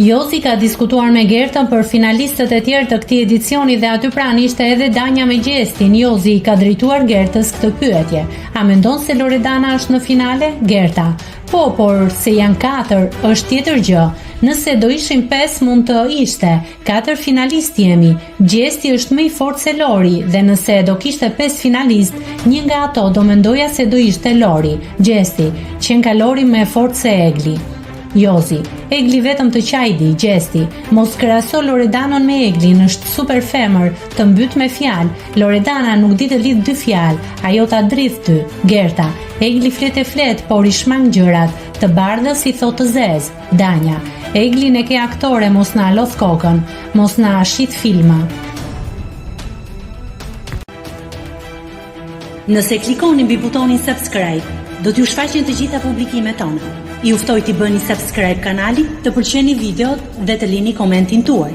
Jozi ka diskutuar me Gertën për finalistët e tjerë të këtij edicioni dhe aty pranë ishte edhe Danja me Gjestin. Jozi i ka drejtuar Gertës këtë pyetje: a mendon se Loredana është në finale? Gerta: po, por se janë 4 është tjetër gjë. Nëse do ishim 5 mund të ishte. 4 finalist jemi. Gjesti është më i fortë se Lori dhe nëse do kishte 5 finalist, një nga ato do mendoja se do ishte Lori. Gjesti: qenë ka Lori më e fortë se Egli. Jozi: Egli vetëm të qajdi. Gjesti: mos krahaso Loredanën me Eglin, është super femër, të mbyt me fjalë. Loredana nuk di të lidh 2 fjalë, ajo ta dridh ty. Gerta: Egli flet e flet, por i shmang gjërat, të bardhës i thot të zez. Danja: Eglin e ke aktore, mos na lodh kokën, mos na shit filma. Nëse klikoni mbi butonin subscribe, do t'ju shfaqen të gjitha publikimet tona. Ju ftoj t'i bëni subscribe kanalit, të pëlqeni videot dhe të lini komentin tuaj.